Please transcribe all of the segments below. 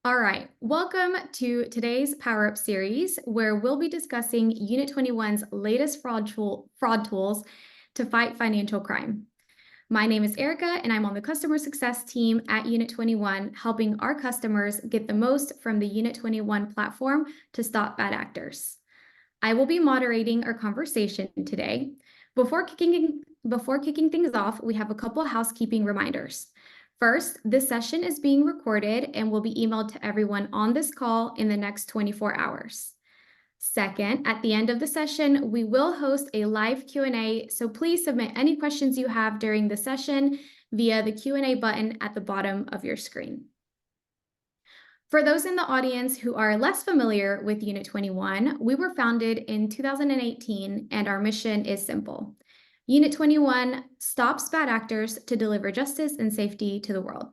All right, welcome to today's PowerUp series, where we'll be discussing Unit21's latest fraud tools to fight financial crime. My name is Erica, and I'm on the customer success team at Unit21, helping our customers get the most from the Unit21 platform to stop bad actors. I will be moderating our conversation today. Before kicking things off, we have a couple housekeeping reminders. First, this session is being recorded and will be emailed to everyone on this call in the next 24 hours. Second, at the end of the session, we will host a live Q&A, so please submit any questions you have during the session via the Q&A button at the bottom of your screen. For those in the audience who are less familiar with Unit21, we were founded in 2018, and our mission is simple. Unit21 stops bad actors to deliver justice and safety to the world.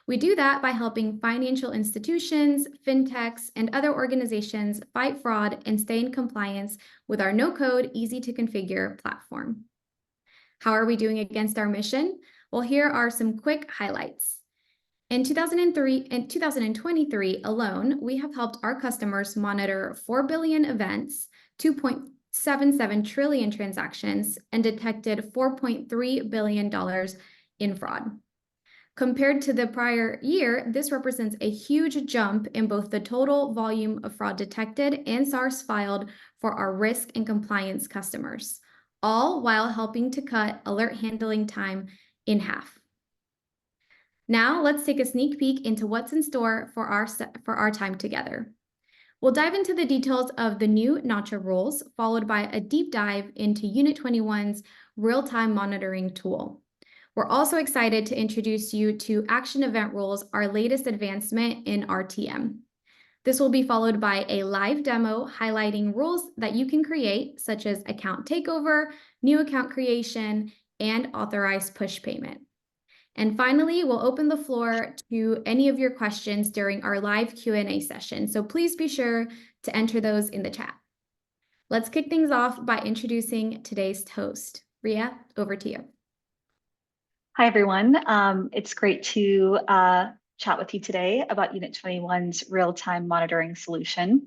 We do that by helping financial institutions, fintechs, and other organizations fight fraud and stay in compliance with our no-code, easy-to-configure platform. How are we doing against our mission? Well, here are some quick highlights. In 2023 alone, we have helped our customers monitor 4 billion events, 2.77 trillion transactions, and detected $4.3 billion in fraud. Compared to the prior year, this represents a huge jump in both the total volume of fraud detected and SARs filed for our risk and compliance customers, all while helping to cut alert handling time in half. Now, let's take a sneak peek into what's in store for our time together. We'll dive into the details of the new NACHA rules, followed by a deep dive into Unit21's real-time monitoring tool. We're also excited to introduce you to Action Event Rules, our latest advancement in RTM. This will be followed by a live demo highlighting rules that you can create, such as account takeover, new account creation, and authorized push payment. And finally, we'll open the floor to any of your questions during our live Q&A session, so please be sure to enter those in the chat. Let's kick things off by introducing today's host. Ria, over to you. Hi, everyone. It's great to chat with you today about Unit21's real-time monitoring solution.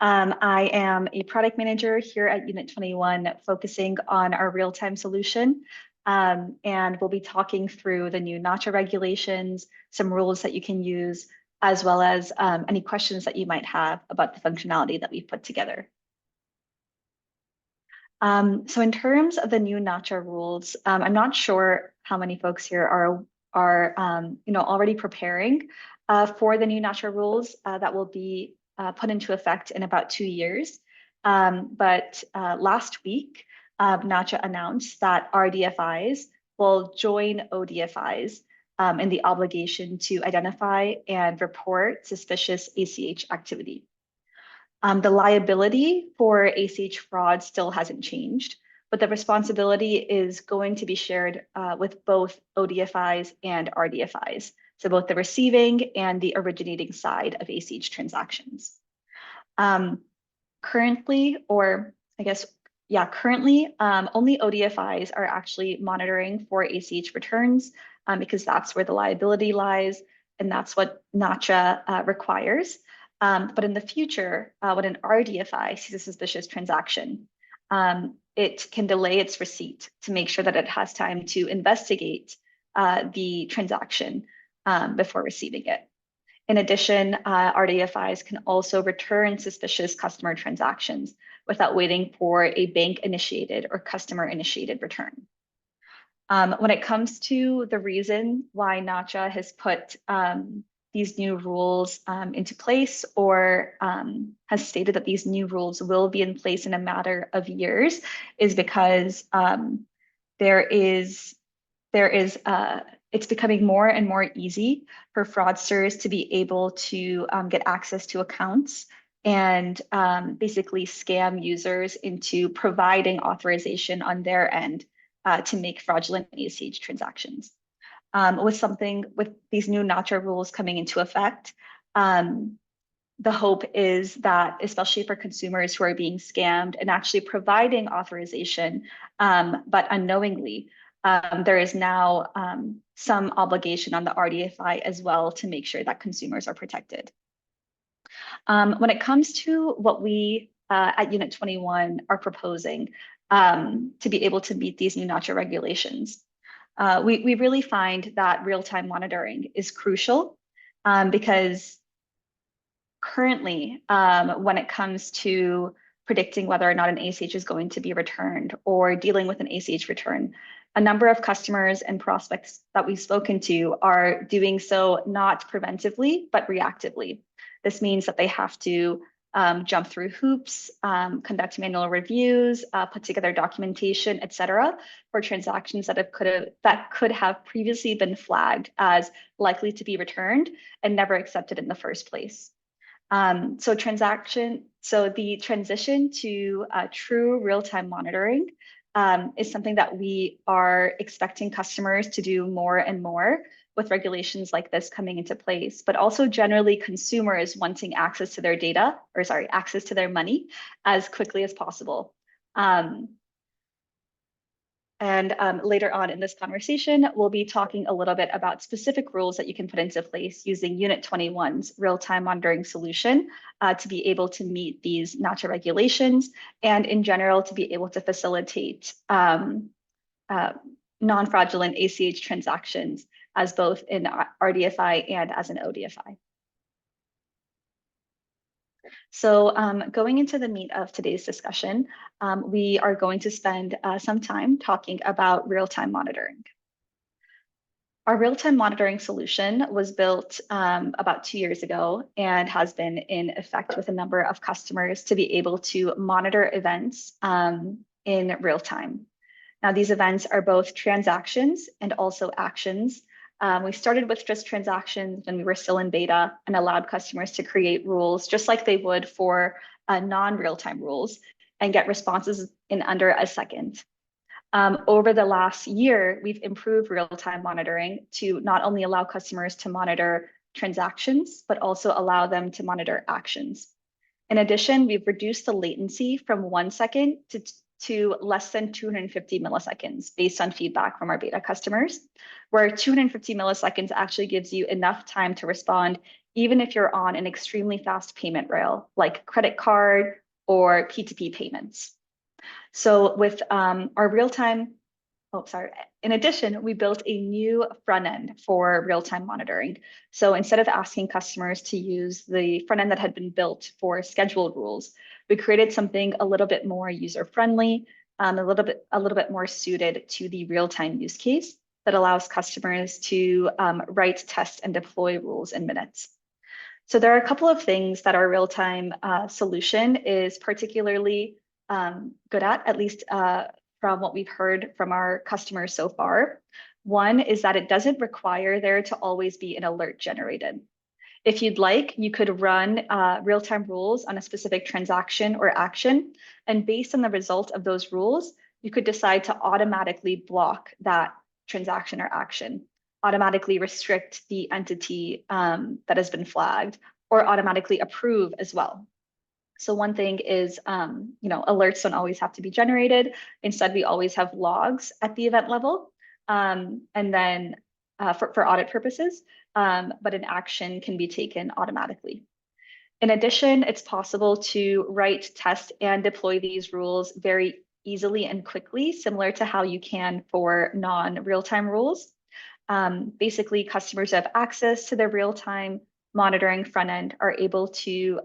I am a product manager here at Unit21 focusing on our real-time solution. And we'll be talking through the new NACHA regulations, some rules that you can use, as well as any questions that you might have about the functionality that we've put together. So in terms of the new NACHA rules, I'm not sure how many folks here are already preparing for the new NACHA rules that will be put into effect in about 2 years. But last week, NACHA announced that RDFIs will join ODFIs in the obligation to identify and report suspicious ACH activity. The liability for ACH fraud still hasn't changed, but the responsibility is going to be shared with both ODFIs and RDFIs, so both the receiving and the originating side of ACH transactions. Currently, only ODFIs are actually monitoring for ACH returns because that's where the liability lies, and that's what NACHA requires. But in the future, when an RDFI sees a suspicious transaction, it can delay its receipt to make sure that it has time to investigate the transaction before receiving it. In addition, RDFIs can also return suspicious customer transactions without waiting for a bank-initiated or customer-initiated return. When it comes to the reason why NACHA has put these new rules into place, or has stated that these new rules will be in place in a matter of years, is because it's becoming more and more easy for fraudsters to be able to get access to accounts and basically scam users into providing authorization on their end to make fraudulent ACH transactions. With these new NACHA rules coming into effect, the hope is that, especially for consumers who are being scammed and actually providing authorization, but unknowingly, there is now some obligation on the RDFI as well to make sure that consumers are protected. When it comes to what we at Unit 21 are proposing to be able to meet these new NACHA regulations, we really find that real-time monitoring is crucial because currently, when it comes to predicting whether or not an ACH is going to be returned or dealing with an ACH return, a number of customers and prospects that we've spoken to are doing so not preventively, but reactively. This means that they have to jump through hoops, conduct manual reviews, put together documentation, et cetera, for transactions that could have previously been flagged as likely to be returned and never accepted in the first place. So the transition to true real-time monitoring is something that we are expecting customers to do more and more with regulations like this coming into place, but also generally consumers wanting access to their data, or sorry, access to their money as quickly as possible. Later on in this conversation, we'll be talking a little bit about specific rules that you can put into place using Unit 21's real-time monitoring solution to be able to meet these NACHA regulations and in general to be able to facilitate non-fraudulent ACH transactions as both in RDFI and as an ODFI. So going into the meat of today's discussion, we are going to spend some time talking about real-time monitoring. Our real-time monitoring solution was built about 2 years ago and has been in effect with a number of customers to be able to monitor events in real time. Now, these events are both transactions and also actions. We started with just transactions when we were still in beta and allowed customers to create rules just like they would for non-real-time rules and get responses in under a second. Over the last year, we've improved real-time monitoring to not only allow customers to monitor transactions, but also allow them to monitor actions. In addition, we've reduced the latency from 1 second to less than 250 milliseconds based on feedback from our beta customers, where 250 milliseconds actually gives you enough time to respond, even if you're on an extremely fast payment rail, like credit card or P2P payments. So with our real-time, in addition, we built a new front end for real-time monitoring. So instead of asking customers to use the front end that had been built for scheduled rules, we created something a little bit more user-friendly, a little bit more suited to the real-time use case that allows customers to write, test, and deploy rules in minutes. So there are a couple of things that our real-time solution is particularly good at least from what we've heard from our customers so far. One is that it doesn't require there to always be an alert generated. If you'd like, you could run real-time rules on a specific transaction or action, and based on the result of those rules, you could decide to automatically block that transaction or action, automatically restrict the entity that has been flagged, or automatically approve as well. So one thing is, alerts don't always have to be generated. Instead, we always have logs at the event level, and then for audit purposes, but an action can be taken automatically. In addition, it's possible to write, test, and deploy these rules very easily and quickly, similar to how you can for non-real-time rules. Basically, customers who have access to the real-time monitoring front end are able to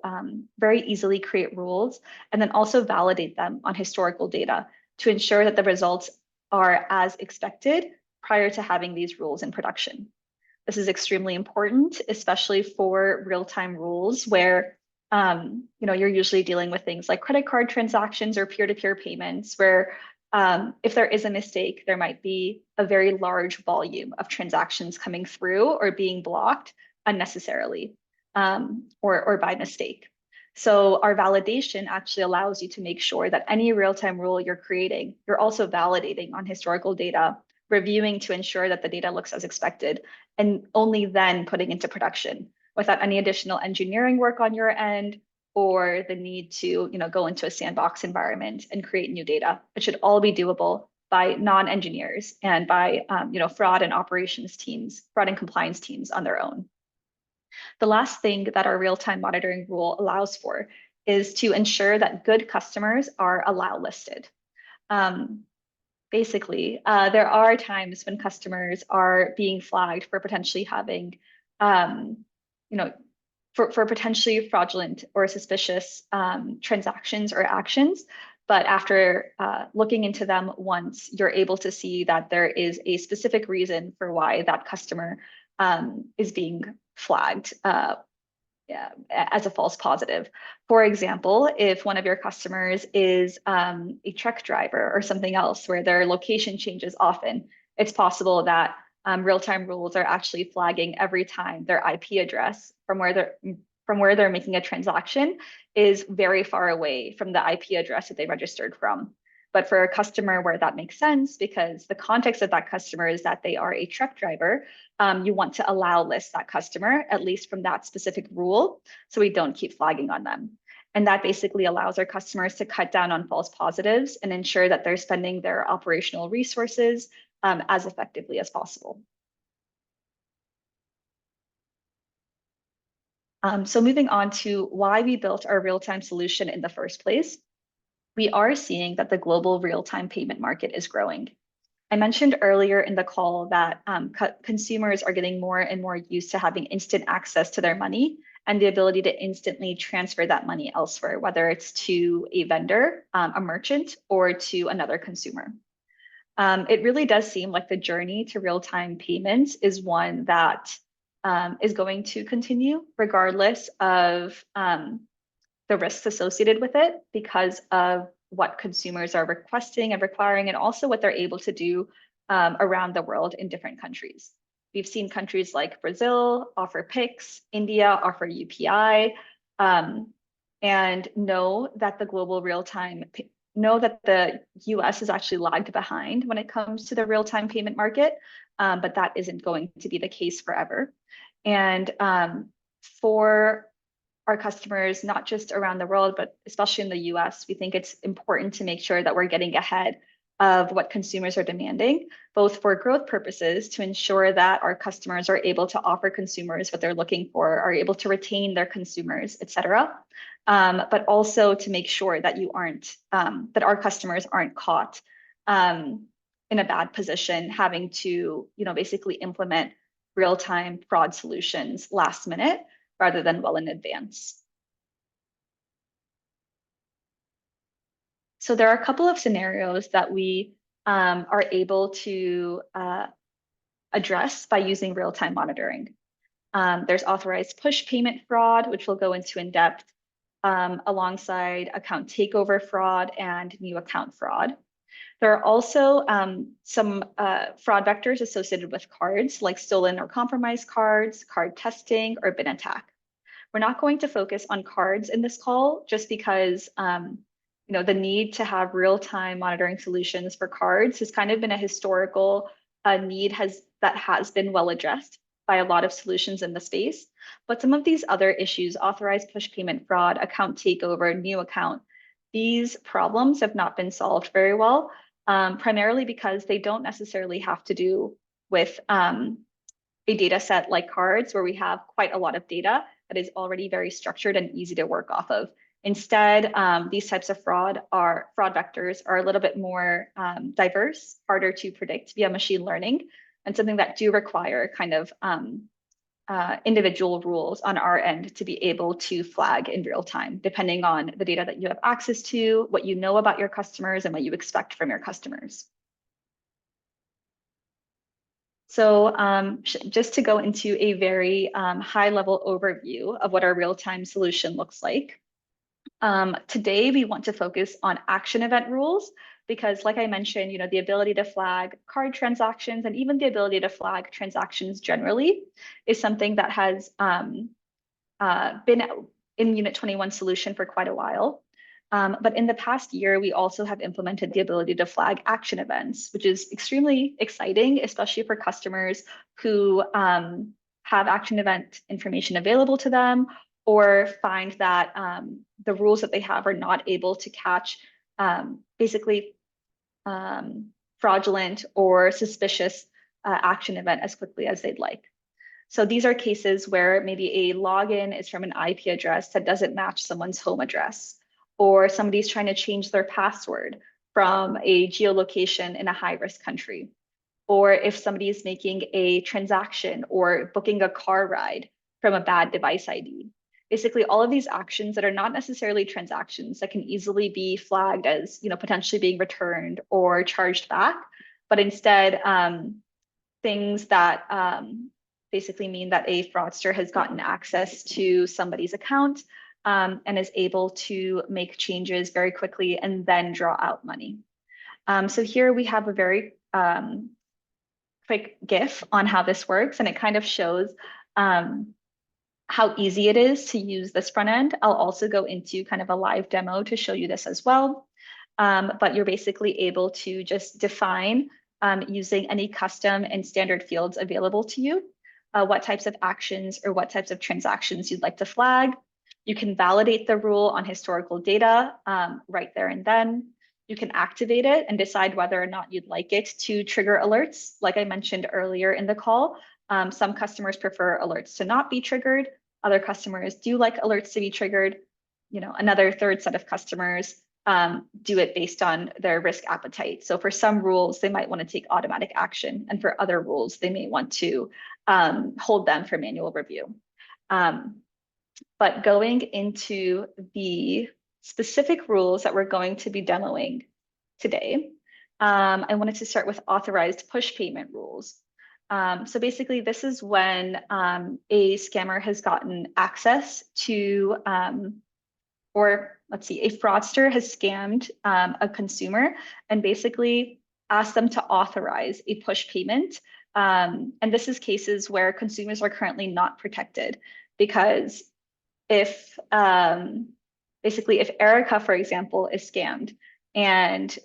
very easily create rules and then also validate them on historical data to ensure that the results are as expected prior to having these rules in production. This is extremely important, especially for real-time rules where you're usually dealing with things like credit card transactions or peer-to-peer payments where if there is a mistake, there might be a very large volume of transactions coming through or being blocked unnecessarily or by mistake. So our validation actually allows you to make sure that any real-time rule you're creating, you're also validating on historical data, reviewing to ensure that the data looks as expected, and only then putting into production without any additional engineering work on your end or the need to go into a sandbox environment and create new data. It should all be doable by non-engineers and by fraud and operations teams, fraud and compliance teams on their own. The last thing that our real-time monitoring rule allows for is to ensure that good customers are allow listed. Basically, there are times when customers are being flagged for potentially having, for potentially fraudulent or suspicious transactions or actions. But after looking into them once, you're able to see that there is a specific reason for why that customer is being flagged as a false positive. For example, if one of your customers is a truck driver or something else where their location changes often, it's possible that real-time rules are actually flagging every time their IP address from where they're making a transaction is very far away from the IP address that they registered from. But for a customer where that makes sense, because the context of that customer is that they are a truck driver, you want to allow list that customer, at least from that specific rule, so we don't keep flagging on them. And that basically allows our customers to cut down on false positives and ensure that they're spending their operational resources as effectively as possible. So moving on to why we built our real-time solution in the first place, we are seeing that the global real-time payment market is growing. I mentioned earlier in the call that consumers are getting more and more used to having instant access to their money and the ability to instantly transfer that money elsewhere, whether it's to a vendor, a merchant, or to another consumer. It really does seem like the journey to real-time payments is one that is going to continue regardless of the risks associated with it because of what consumers are requesting and requiring, and also what they're able to do around the world in different countries. We've seen countries like Brazil offer Pix, India offer UPI, and know that the US is actually lagged behind when it comes to the real-time payment market, but that isn't going to be the case forever. And for our customers, not just around the world, but especially in the US, we think it's important to make sure that we're getting ahead of what consumers are demanding, both for growth purposes to ensure that our customers are able to offer consumers what they're looking for, are able to retain their consumers, et cetera. But also to make sure that that our customers aren't caught in a bad position, having to, basically implement real-time fraud solutions last minute rather than well in advance. So there are a couple of scenarios that we are able to address by using real-time monitoring. There's authorized push payment fraud, which we'll go into in depth, alongside account takeover fraud and new account fraud. There are also some fraud vectors associated with cards, like stolen or compromised cards, card testing, or bin attack. We're not going to focus on cards in this call just because the need to have real-time monitoring solutions for cards has kind of been a historical need that has been well addressed by a lot of solutions in the space. But some of these other issues, authorized push payment fraud, account takeover, new account, these problems have not been solved very well, primarily because they don't necessarily have to do with a data set like cards, where we have quite a lot of data that is already very structured and easy to work off of. Instead, these types of fraud vectors are a little bit more diverse, harder to predict via machine learning, and something that do require kind of individual rules on our end to be able to flag in real time, depending on the data that you have access to, what you know about your customers, and what you expect from your customers. So just to go into a very high-level overview of what our real-time solution looks like. Today, we want to focus on action event rules because, like I mentioned, the ability to flag card transactions and even the ability to flag transactions generally is something that has been in Unit21 solution for quite a while. But in the past year, we also have implemented the ability to flag action events, which is extremely exciting, especially for customers who have action event information available to them, or find that the rules that they have are not able to catch basically fraudulent or suspicious action event as quickly as they'd like. So these are cases where maybe a login is from an IP address that doesn't match someone's home address, or somebody's trying to change their password from a geolocation in a high-risk country, or if somebody is making a transaction or booking a car ride from a bad device ID. Basically, all of these actions that are not necessarily transactions that can easily be flagged as, potentially being returned or charged back, but instead things that basically mean that a fraudster has gotten access to somebody's account and is able to make changes very quickly and then draw out money. So here we have a very quick GIF on how this works, and it kind of shows how easy it is to use this front end. I'll also go into kind of a live demo to show you this as well. But you're basically able to just define using any custom and standard fields available to you, what types of actions or what types of transactions you'd like to flag. You can validate the rule on historical data right there and then. You can activate it and decide whether or not you'd like it to trigger alerts. Like I mentioned earlier in the call, some customers prefer alerts to not be triggered. Other customers do like alerts to be triggered. Another third set of customers do it based on their risk appetite. So for some rules, they might want to take automatic action. And for other rules, they may want to hold them for manual review. But going into the specific rules that we're going to be demoing today, I wanted to start with authorized push payment rules. So basically, this is when a scammer has gotten access to, or let's see, a fraudster has scammed a consumer and basically asked them to authorize a push payment. And this is cases where consumers are currently not protected because if basically if Erica, for example, is scammed and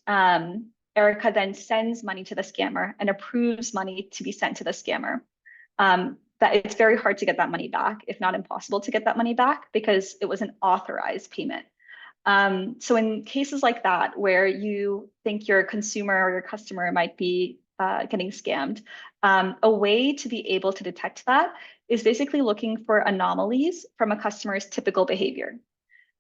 Erica then sends money to the scammer and approves money to be sent to the scammer, that it's very hard to get that money back, if not impossible to get that money back because it was an authorized payment. So in cases like that, where you think your consumer or your customer might be getting scammed, a way to be able to detect that is basically looking for anomalies from a customer's typical behavior.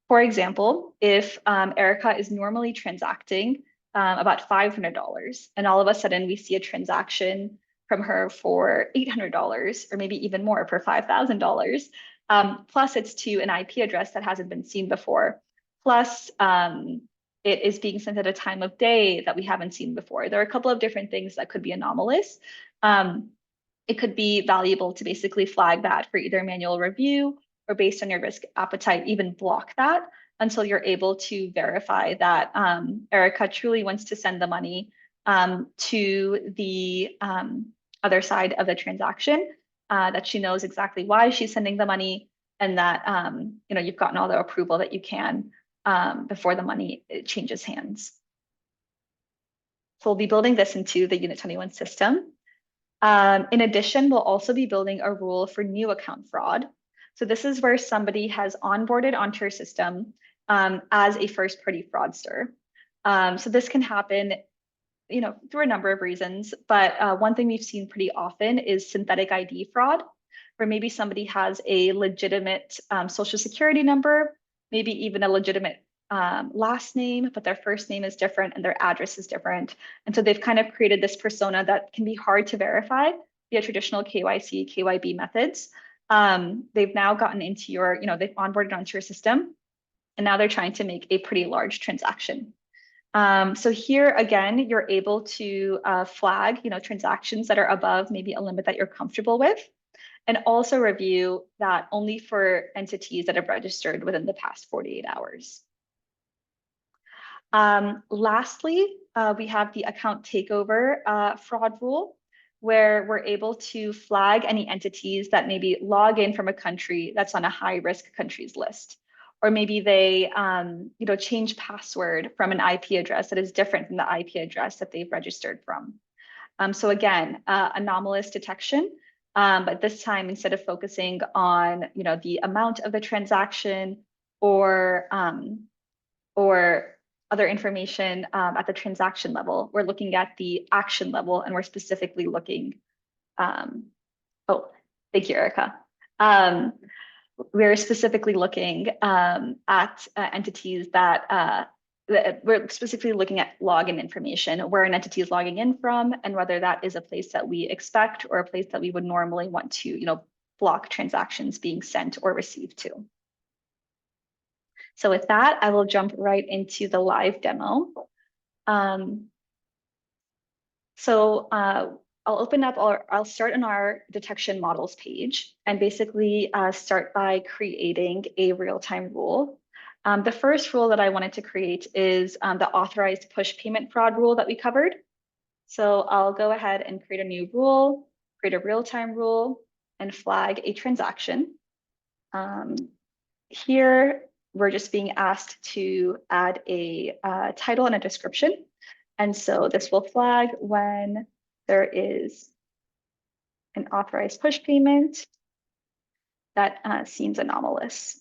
For example, if Erica is normally transacting about $500 and all of a sudden we see a transaction from her for $800 or maybe even more for $5,000, plus it's to an IP address that hasn't been seen before, plus it is being sent at a time of day that we haven't seen before. There are a couple of different things that could be anomalous. It could be valuable to basically flag that for either manual review or based on your risk appetite, even block that until you're able to verify that Erica truly wants to send the money to the other side of the transaction, that she knows exactly why she's sending the money, and that you've gotten all the approval that you can before the money changes hands. So we'll be building this into the Unit21 system. In addition, we'll also be building a rule for new account fraud. So this is where somebody has onboarded onto your system as a first-party fraudster. So this can happen, through a number of reasons, but one thing we've seen pretty often is synthetic ID fraud, where maybe somebody has a legitimate social security number, maybe even a legitimate last name, but their first name is different and their address is different. And so they've kind of created this persona that can be hard to verify via traditional KYC, KYB methods. They've now gotten into your, they've onboarded onto your system, and now they're trying to make a pretty large transaction. So here again, you're able to flag, transactions that are above maybe a limit that you're comfortable with, and also review that only for entities that have registered within the past 48 hours. Lastly, we have the account takeover fraud rule, where we're able to flag any entities that maybe log in from a country that's on a high-risk countries list, or maybe they change password from an IP address that is different from the IP address that they've registered from. So again, anomalous detection, but this time instead of focusing on the amount of the transaction or other information at the transaction level. We're looking at the action level, and we're specifically looking, oh, thank you, Erica. We're specifically looking at entities that we're specifically looking at login information, where an entity is logging in from, and whether that is a place that we expect or a place that we would normally want to, block transactions being sent or received to. So with that, I will jump right into the live demo. I'll open up, I'll start on our detection models page and basically start by creating a real-time rule. The first rule that I wanted to create is the authorized push payment fraud rule that we covered. So I'll go ahead and create a new rule, create a real-time rule, and flag a transaction. Here, we're just being asked to add a title and a description. And so this will flag when there is an authorized push payment that seems anomalous.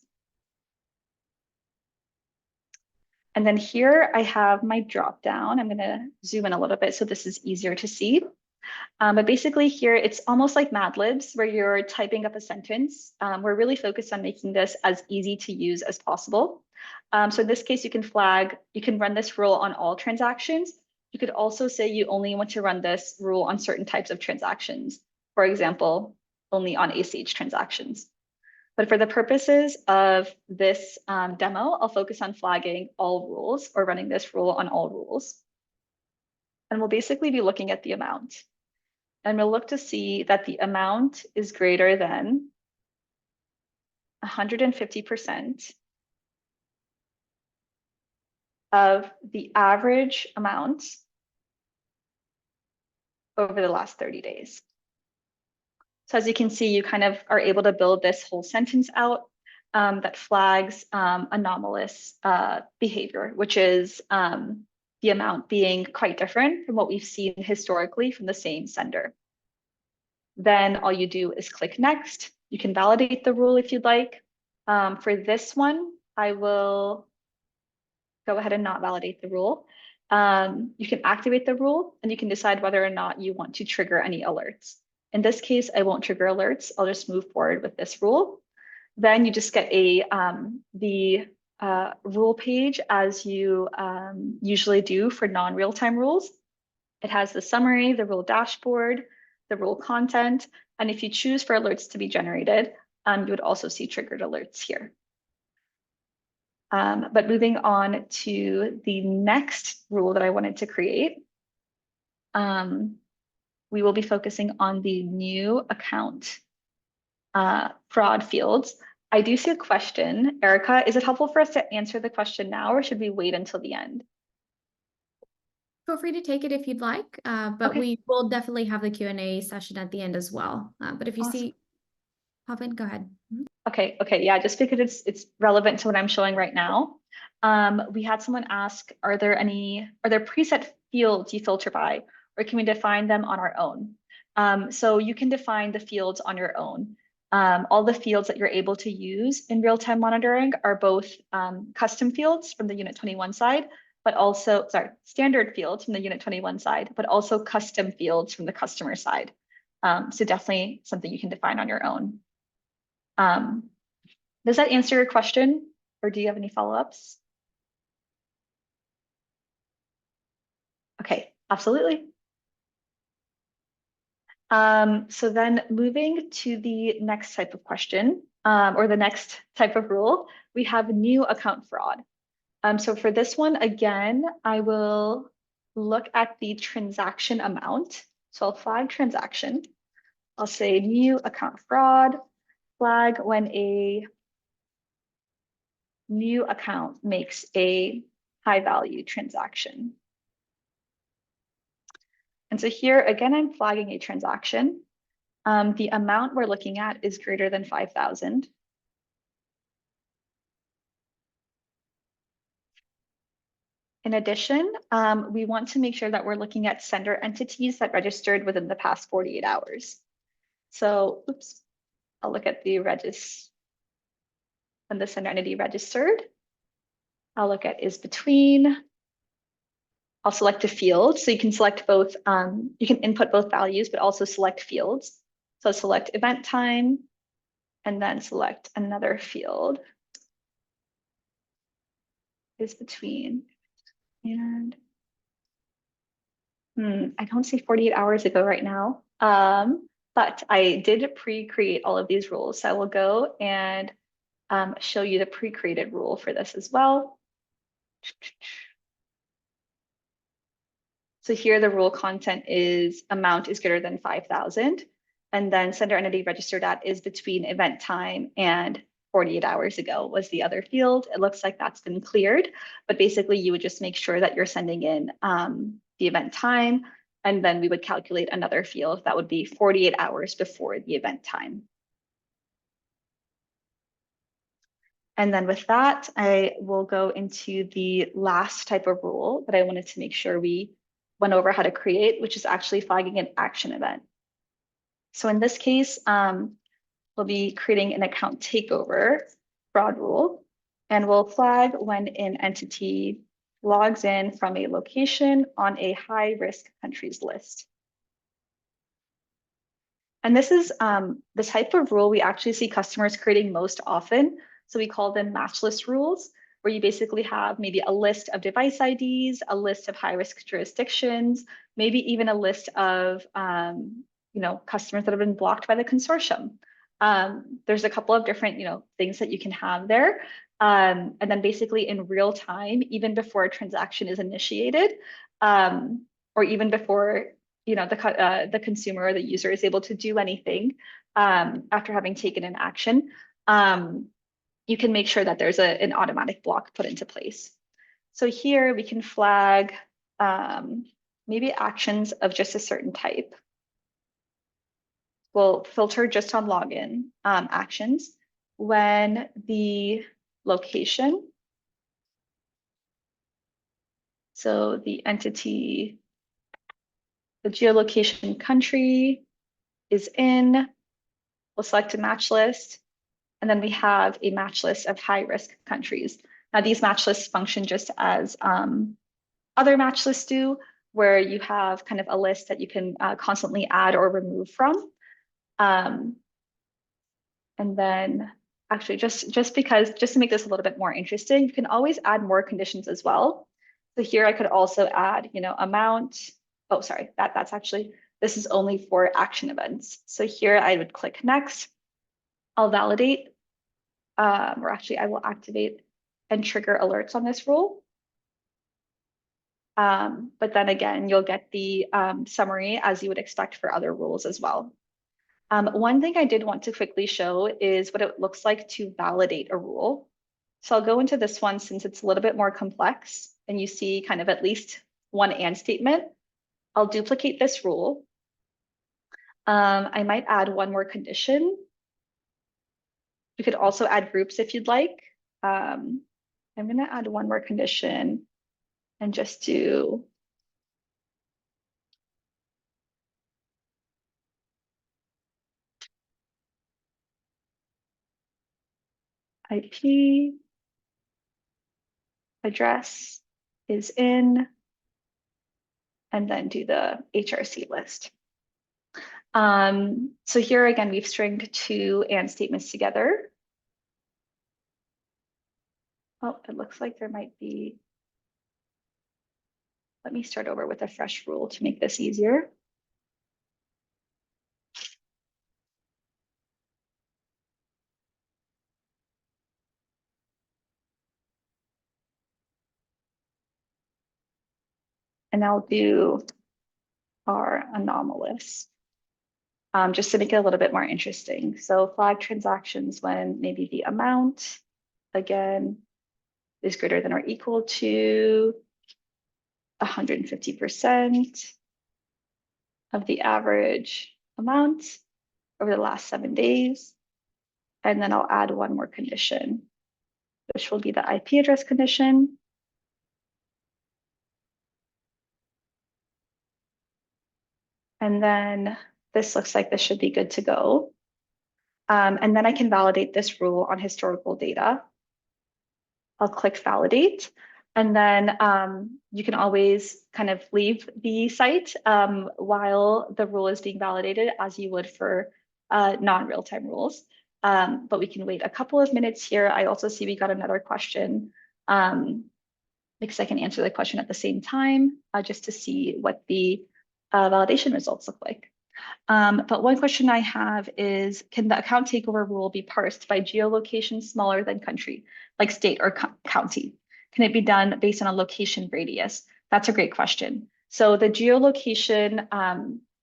And then here I have my dropdown. I'm going to zoom in a little bit so this is easier to see. But basically here, it's almost like Mad Libs where you're typing up a sentence. We're really focused on making this as easy to use as possible. So in this case, you can run this rule on all transactions. You could also say you only want to run this rule on certain types of transactions. For example, only on ACH transactions. But for the purposes of this demo, I'll focus on flagging all rules or running this rule on all rules. And we'll basically be looking at the amount. And we'll look to see that the amount is greater than 150% of the average amount over the last 30 days. So as you can see, you kind of are able to build this whole sentence out that flags anomalous behavior, which is the amount being quite different from what we've seen historically from the same sender. Then all you do is click next. You can validate the rule if you'd like. For this one, I will go ahead and not validate the rule. You can activate the rule and you can decide whether or not you want to trigger any alerts. In this case, I won't trigger alerts. I'll just move forward with this rule. Then you just get the rule page as you usually do for non-real-time rules. It has the summary, the rule dashboard, the rule content, and if you choose for alerts to be generated, you would also see triggered alerts here. But moving on to the next rule that I wanted to create, we will be focusing on the new account fraud fields. I do see a question. Erica, is it helpful for us to answer the question now, or should we wait until the end? Feel free to take it if you'd like, but Okay. we will definitely have the Q&A session at the end as well. But if you Awesome. see, pop in, go ahead. Okay, yeah, just because it's relevant to what I'm showing right now. We had someone ask, are there preset fields you filter by, or can we define them on our own? So you can define the fields on your own. All the fields that you're able to use in real-time monitoring are both custom fields from the Unit21 side, but also, standard fields from the Unit21 side, but also custom fields from the customer side. So definitely something you can define on your own. Does that answer your question, or do you have any follow-ups? Okay, absolutely. So then moving to the next type of question, or the next type of rule, we have new account fraud. So for this one, again, I will look at the transaction amount. So I'll flag transaction. I'll say new account fraud, flag when a new account makes a high value transaction. And so here, again, I'm flagging a transaction. The amount we're looking at is greater than 5,000. In addition, we want to make sure that we're looking at sender entities that registered within the past 48 hours. So, oops, I'll look at the when the sender entity registered. I'll look at is between, I'll select a field. So you can select both, you can input both values, but also select fields. So select event time and then select another field is between and I don't see 48 hours ago right now. But I did pre-create all of these rules. So I will go and show you the pre-created rule for this as well. So here the rule content is amount is greater than 5,000. And then sender entity registered at is between event time and 48 hours ago was the other field. It looks like that's been cleared, but basically you would just make sure that you're sending in the event time, and then we would calculate another field that would be 48 hours before the event time. And then with that, I will go into the last type of rule that I wanted to make sure we went over how to create, which is actually flagging an action event. So in this case, we'll be creating an account takeover fraud rule, and we'll flag when an entity logs in from a location on a high-risk countries list. And this is the type of rule we actually see customers creating most often. So we call them matchless rules, where you basically have maybe a list of device IDs, a list of high-risk jurisdictions, maybe even a list of customers that have been blocked by the consortium. There's a couple of different things that you can have there. And then basically in real time, even before a transaction is initiated, or even before the consumer or the user is able to do anything after having taken an action, you can make sure that there's an automatic block put into place. So here we can flag maybe actions of just a certain type. We'll filter just on login actions when the location, so the entity, the geolocation country is in, we'll select a match list, and then we have a match list of high-risk countries. Now, these match lists function just as other match lists do, where you have kind of a list that you can constantly add or remove from. And then actually, just to make this a little bit more interesting, you can always add more conditions as well. So here I could also add, amount. Oh, sorry, that's actually, this is only for action events. So here I would click next. I'll validate, or actually I will activate and trigger alerts on this rule. But then again, you'll get the summary as you would expect for other rules as well. One thing I did want to quickly show is what it looks like to validate a rule. So I'll go into this one since it's a little bit more complex and you see kind of at least one and statement. I'll duplicate this rule. I might add one more condition. You could also add groups if you'd like. I'm going to add one more condition and just do IP address is in, and then do the HRC list. So here again, we've stringed two and statements together. Oh, it looks like there might be, let me start over with a fresh rule to make this easier. And I'll do our anomalous, just to make it a little bit more interesting. So flag transactions when maybe the amount, again, is greater than or equal to 150% of the average amount over the last 7 days. And then I'll add one more condition, which will be the IP address condition. And then this looks like this should be good to go. And then I can validate this rule on historical data. I'll click validate. And then you can always kind of leave the site while the rule is being validated, as you would for non-real-time rules. But we can wait a couple of minutes here. I also see we got another question because I can answer the question at the same time just to see what the validation results look like. But one question I have is, can the account takeover rule be parsed by geolocation smaller than country, like state or county? Can it be done based on a location radius? That's a great question. So the geolocation,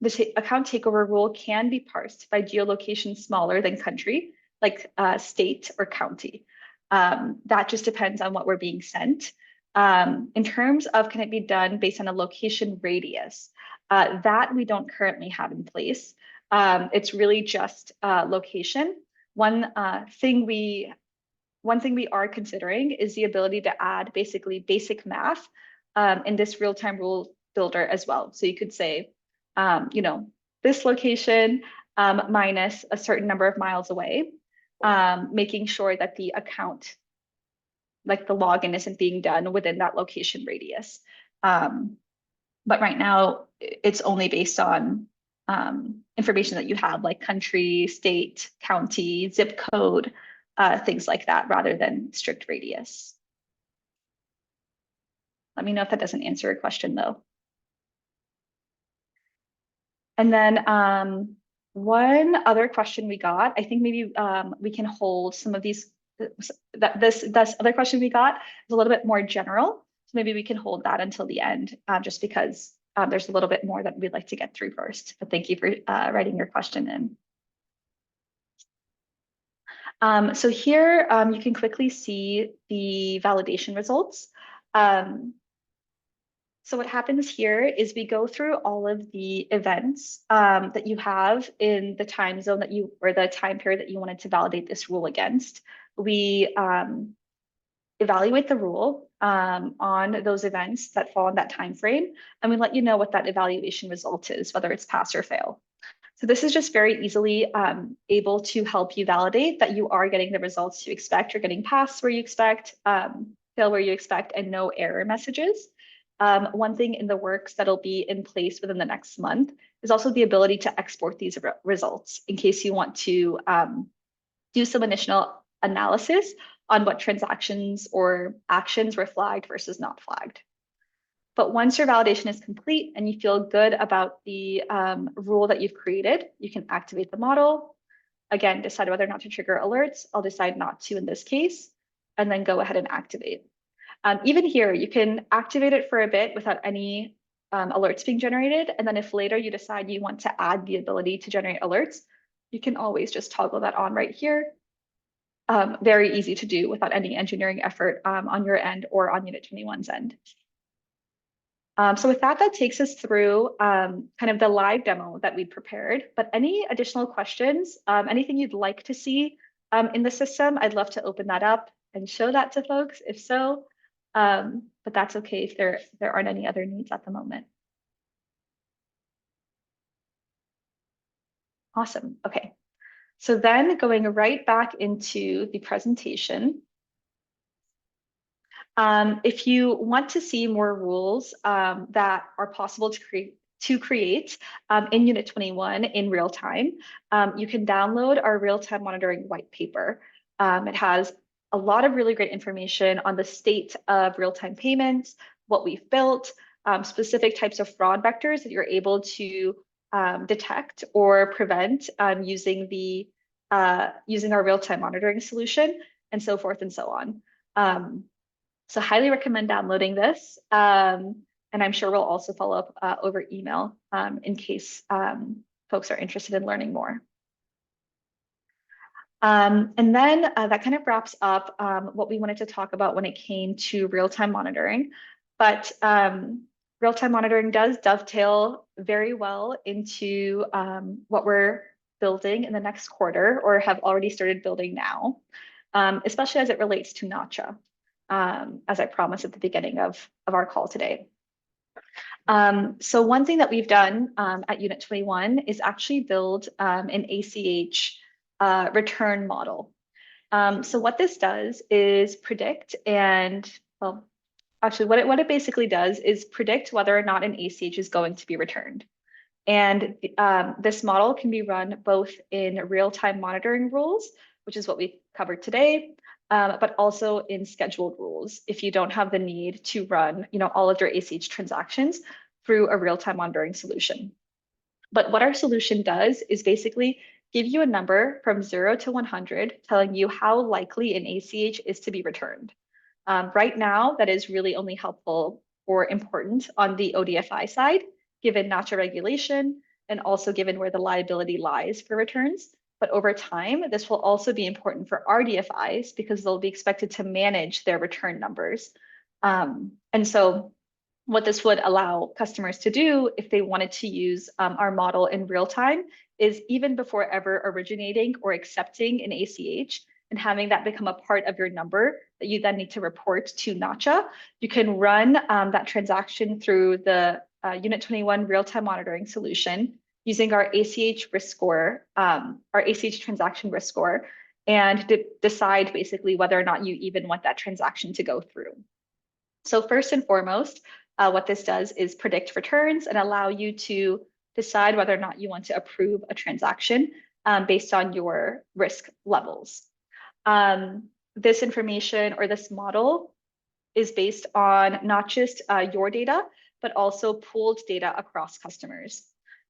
the account takeover rule can be parsed by geolocation smaller than country, like state or county. That just depends on what we're being sent. In terms of can it be done based on a location radius, that we don't currently have in place. It's really just location. One thing we are considering is the ability to add basically basic math in this real-time rule builder as well. So you could say, this location minus a certain number of miles away, making sure that the account, like the login, isn't being done within that location radius. But right now, it's only based on information that you have, like country, state, county, zip code, things like that, rather than strict radius. Let me know if that doesn't answer your question, though. And then one other question we got, I think maybe we can hold some of these, this other question we got is a little bit more general. So maybe we can hold that until the end, just because there's a little bit more that we'd like to get through first. But thank you for writing your question in. So here you can quickly see the validation results. So what happens here is we go through all of the events that you have in the time zone that you, or the time period that you wanted to validate this rule against. We evaluate the rule on those events that fall in that time frame, and we let you know what that evaluation result is, whether it's pass or fail. So this is just very easily able to help you validate that you are getting the results you expect. You're getting pass where you expect, fail where you expect, and no error messages. One thing in the works that'll be in place within the next month is also the ability to export these results in case you want to do some initial analysis on what transactions or actions were flagged versus not flagged. But once your validation is complete and you feel good about the rule that you've created, you can activate the model. Again, decide whether or not to trigger alerts. I'll decide not to in this case, and then go ahead and activate. Even here, you can activate it for a bit without any alerts being generated. And then if later you decide you want to add the ability to generate alerts, you can always just toggle that on right here. Very easy to do without any engineering effort on your end or on Unit21's end. So with that, that takes us through kind of the live demo that we prepared. But any additional questions, anything you'd like to see in the system, I'd love to open that up and show that to folks, if so. But that's okay if there aren't any other needs at the moment. Awesome. Okay. So then going right back into the presentation. If you want to see more rules that are possible to create in Unit21 in real time, you can download our real-time monitoring white paper. It has a lot of really great information on the state of real-time payments, what we've built, specific types of fraud vectors that you're able to detect or prevent using our real-time monitoring solution, and so forth and so on. So highly recommend downloading this. And I'm sure we'll also follow up over email in case folks are interested in learning more. And then that kind of wraps up what we wanted to talk about when it came to real-time monitoring. But real-time monitoring does dovetail very well into what we're building in the next quarter, or have already started building now, especially as it relates to NACHA. As I promised at the beginning of our call today. So one thing that we've done at Unit21 is actually build an ACH return model. So what this does is predict and, well, actually what it basically does is predict whether or not an ACH is going to be returned. And this model can be run both in real-time monitoring rules, which is what we covered today, but also in scheduled rules if you don't have the need to run, all of your ACH transactions through a real-time monitoring solution. But what our solution does is basically give you a number from 0 to 100, telling you how likely an ACH is to be returned. Right now, that is really only helpful or important on the ODFI side, given NACHA regulation and also given where the liability lies for returns. But over time, this will also be important for RDFIs because they'll be expected to manage their return numbers. And so what this would allow customers to do if they wanted to use our model in real time is even before ever originating or accepting an ACH and having that become a part of your number that you then need to report to NACHA, you can run that transaction through the Unit21 real-time monitoring solution using our ACH risk score, our ACH transaction risk score, and decide basically whether or not you even want that transaction to go through. So first and foremost, what this does is predict returns and allow you to decide whether or not you want to approve a transaction based on your risk levels. This information or this model is based on not just your data, but also pooled data across customers.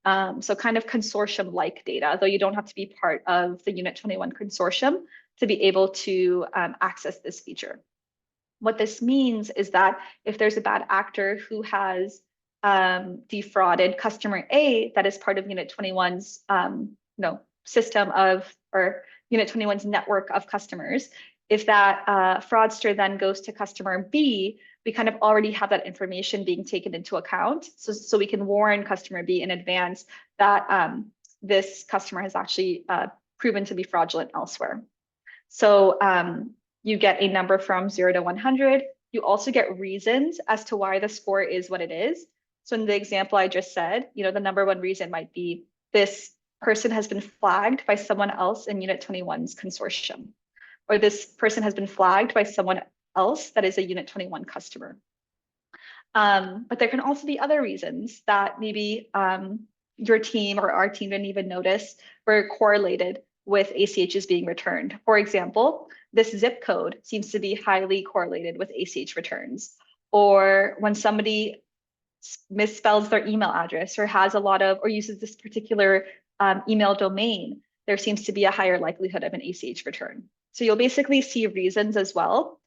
So kind of consortium-like data, though you don't have to be part of the Unit21 consortium to be able to access this feature. What this means is that if there's a bad actor who has defrauded customer A that is part of Unit21's system of, or Unit21's network of customers, if that fraudster then goes to customer B, we kind of already have that information being taken into account. So we can warn customer B in advance that this customer has actually proven to be fraudulent elsewhere. So you get a number from 0 to 100. You also get reasons as to why the score is what it is. So in the example I just said, the number one reason might be this person has been flagged by someone else in Unit21's consortium, or this person has been flagged by someone else that is a Unit21 customer. But there can also be other reasons that maybe your team or our team didn't even notice were correlated with ACHs being returned. For example, this zip code seems to be highly correlated with ACH returns. Or when somebody misspells their email address or has a lot of, or uses this particular email domain, there seems to be a higher likelihood of an ACH return. So you'll basically see reasons as well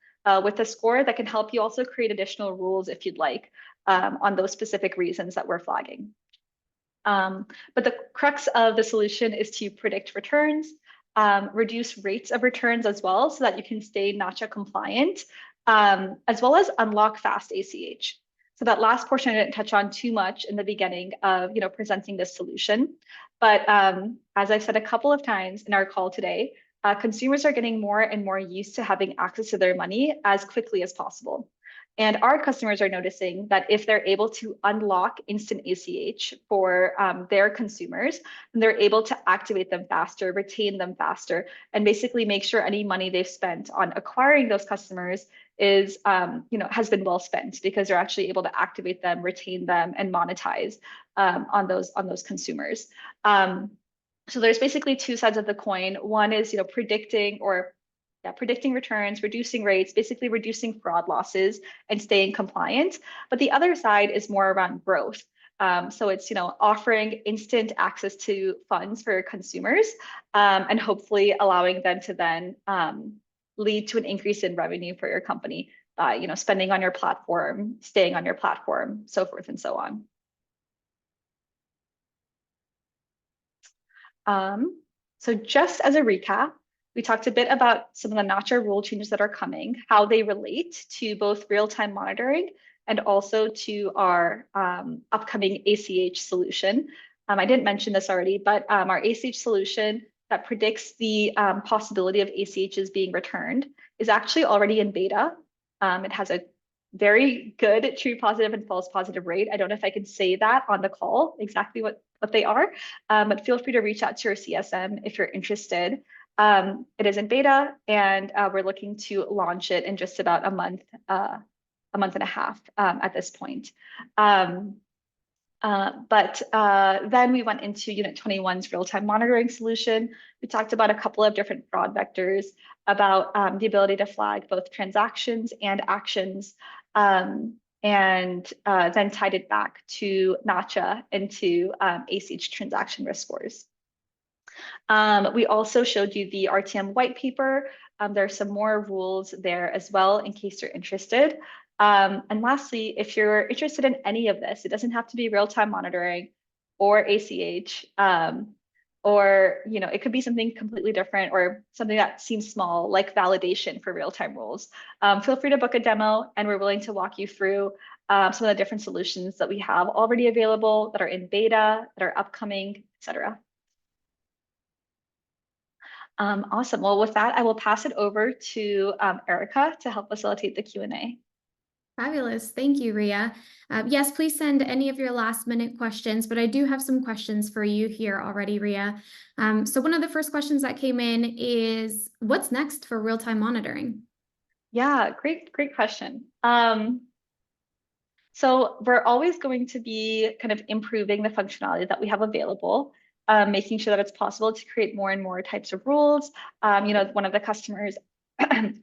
with the score that can help you also create additional rules if you'd like on those specific reasons that we're flagging. But the crux of the solution is to predict returns, reduce rates of returns as well so that you can stay NACHA compliant, as well as unlock fast ACH. So that last portion I didn't touch on too much in the beginning of presenting this solution. But as I've said a couple of times in our call today, consumers are getting more and more used to having access to their money as quickly as possible. And our customers are noticing that if they're able to unlock instant ACH for their consumers, then they're able to activate them faster, retain them faster, and basically make sure any money they've spent on acquiring those customers is, has been well spent because they're actually able to activate them, retain them, and monetize on those consumers. So there's basically two sides of the coin. One is, predicting returns, reducing rates, basically reducing fraud losses and staying compliant. But the other side is more around growth. So it's offering instant access to funds for consumers and hopefully allowing them to then lead to an increase in revenue for your company by spending on your platform, staying on your platform, so forth and so on. So just as a recap, we talked a bit about some of the NACHA rule changes that are coming, how they relate to both real-time monitoring and also to our upcoming ACH solution. I didn't mention this already, but our ACH solution that predicts the possibility of ACHs being returned is actually already in beta. It has a very good true positive and false positive rate. I don't know if I can say that on the call, exactly what they are, but feel free to reach out to your CSM if you're interested. It is in beta and we're looking to launch it in just about a month a month and a half at this point. Then we went into Unit21's real-time monitoring solution. We talked about a couple of different fraud vectors, about the ability to flag both transactions and actions, and then tied it back to NACHA and to ACH transaction risk scores. We also showed you the RTM white paper. There are some more rules there as well in case you're interested. And lastly, if you're interested in any of this, it doesn't have to be real-time monitoring or ACH, or it could be something completely different or something that seems small, like validation for real-time rules. Feel free to book a demo, and we're willing to walk you through some of the different solutions that we have already available, that are in beta, that are upcoming, etc. Awesome. Well, with that, I will pass it over to Erica to help facilitate the Q&A. Fabulous. Thank you, Ria. Yes, please send any of your last-minute questions, but I do have some questions for you here already, Ria. So one of the first questions that came in is, what's next for real-time monitoring? Yeah, great question. So we're always going to be kind of improving the functionality that we have available, making sure that it's possible to create more and more types of rules. One of the customers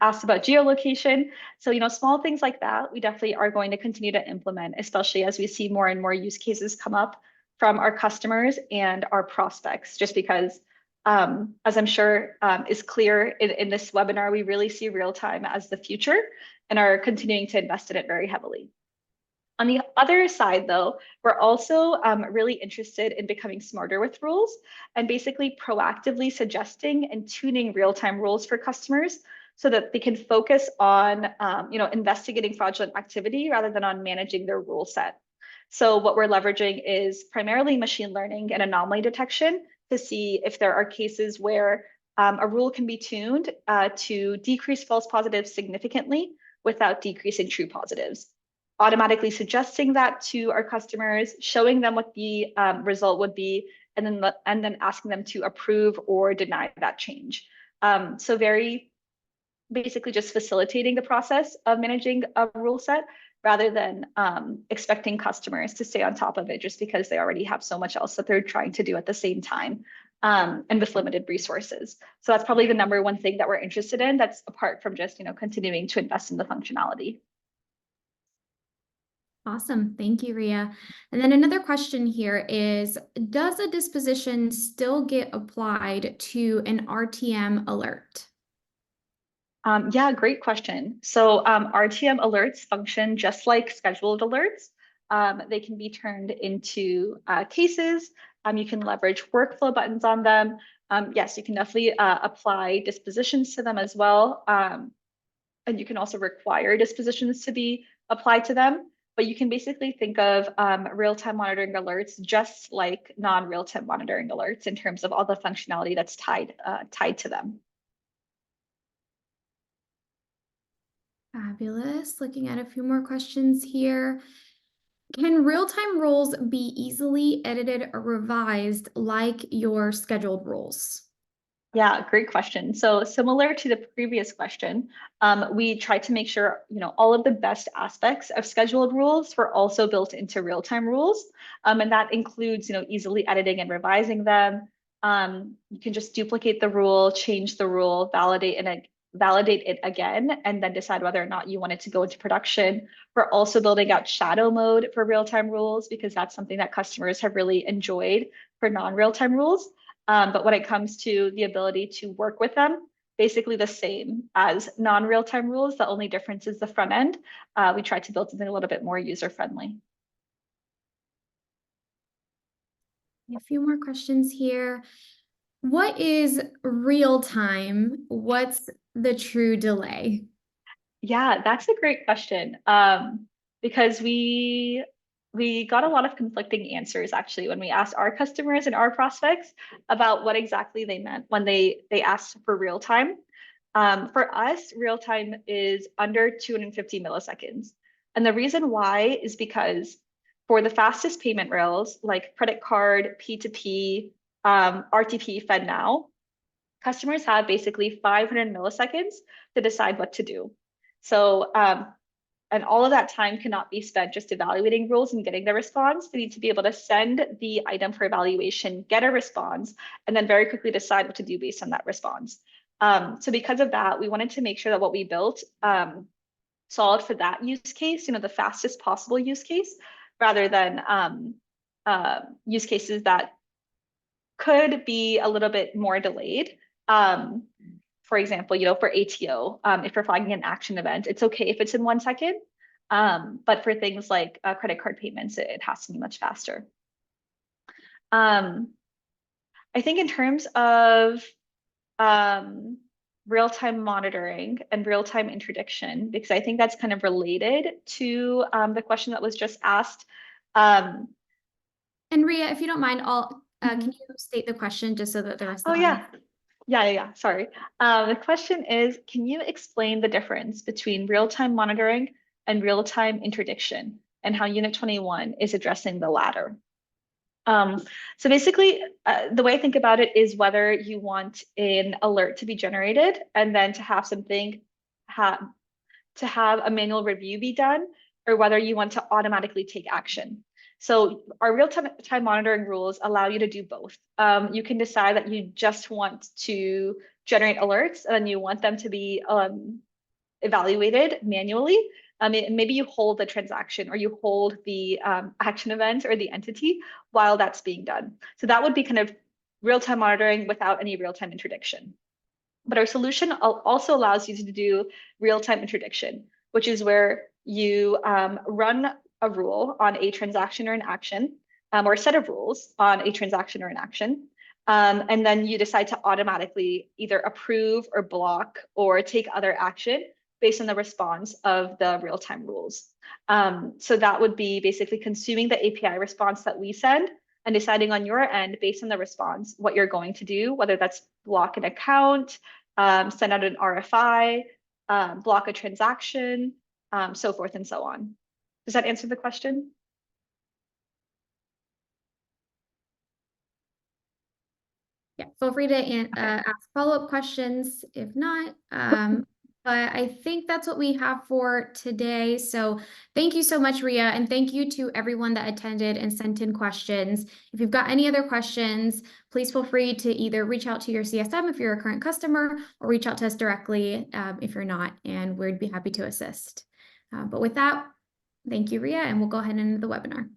asked about geolocation. So, small things like that, we definitely are going to continue to implement, especially as we see more and more use cases come up from our customers and our prospects, just because, as I'm sure is clear in this webinar, we really see real time as the future and are continuing to invest in it very heavily. On the other side, though, we're also really interested in becoming smarter with rules and basically proactively suggesting and tuning real-time rules for customers so that they can focus on investigating fraudulent activity rather than on managing their rule set. So what we're leveraging is primarily machine learning and anomaly detection to see if there are cases where a rule can be tuned to decrease false positives significantly without decreasing true positives. Automatically suggesting that to our customers, showing them what the result would be, and then asking them to approve or deny that change. So very basically just facilitating the process of managing a rule set rather than expecting customers to stay on top of it just because they already have so much else that they're trying to do at the same time, and with limited resources. So that's probably the number one thing that we're interested in, that's apart from just continuing to invest in the functionality. Awesome. Thank you, Ria. And then another question here is, does a disposition still get applied to an RTM alert? Yeah, great question. So RTM alerts function just like scheduled alerts. They can be turned into cases. You can leverage workflow buttons on them. Yes, you can definitely apply dispositions to them as well. And you can also require dispositions to be applied to them. But you can basically think of real-time monitoring alerts just like non-real-time monitoring alerts in terms of all the functionality that's tied to them. Fabulous. Looking at a few more questions here. Can real-time rules be easily edited or revised like your scheduled rules? Yeah, great question. So similar to the previous question, we tried to make sure all of the best aspects of scheduled rules were also built into real-time rules, and that includes easily editing and revising them. You can just duplicate the rule, change the rule, validate it again, and then decide whether or not you want it to go into production. We're also building out shadow mode for real-time rules because that's something that customers have really enjoyed for non-real-time rules. But when it comes to the ability to work with them, basically the same as non-real-time rules. The only difference is the front end. We tried to build something a little bit more user-friendly. A few more questions here. What is real time? What's the true delay? Yeah, that's a great question. Because we got a lot of conflicting answers actually when we asked our customers and our prospects about what exactly they meant when they asked for real time. For us, real time is under 250 milliseconds. And the reason why is because for the fastest payment rails like credit card, P2P, RTP, FedNow, customers have basically 500 milliseconds to decide what to do. So And all of that time cannot be spent just evaluating rules and getting the response. They need to be able to send the item for evaluation, get a response, and then very quickly decide what to do based on that response. So because of that, we wanted to make sure that what we built solved for that use case, the fastest possible use case, rather than use cases that could be a little bit more delayed. For example, for ATO, if you're flagging an action event, it's okay if it's in 1 second. But for things like credit card payments, it has to be much faster. I think in terms of real-time monitoring and real-time interdiction, because I think that's kind of related to the question that was just asked. And Ria, if you don't mind, can you state the question just so that the rest of the audience... Yeah. Sorry. The question is, can you explain the difference between real-time monitoring and real-time interdiction and how Unit21 is addressing the latter? So basically, the way I think about it is whether you want an alert to be generated and then to have to have a manual review be done, or whether you want to automatically take action. So our real-time monitoring rules allow you to do both. You can decide that you just want to generate alerts and then you want them to be evaluated manually. Maybe you hold the transaction or you hold the action event or the entity while that's being done. So that would be kind of real-time monitoring without any real-time interdiction. But our solution also allows you to do real-time interdiction, which is where you run a rule on a transaction or an action, or a set of rules on a transaction or an action. And then you decide to automatically either approve or block or take other action based on the response of the real-time rules. So that would be basically consuming the API response that we send and deciding on your end based on the response what you're going to do, whether that's block an account, send out an RFI, block a transaction, so forth and so on. Does that answer the question? Yeah, feel free to ask follow-up questions if not. But I think that's what we have for today. So thank you so much, Ria, and thank you to everyone that attended and sent in questions. If you've got any other questions, please feel free to either reach out to your CSM if you're a current customer, or reach out to us directly if you're not, and we'd be happy to assist. But with that, thank you, Ria, and we'll go ahead and end the webinar.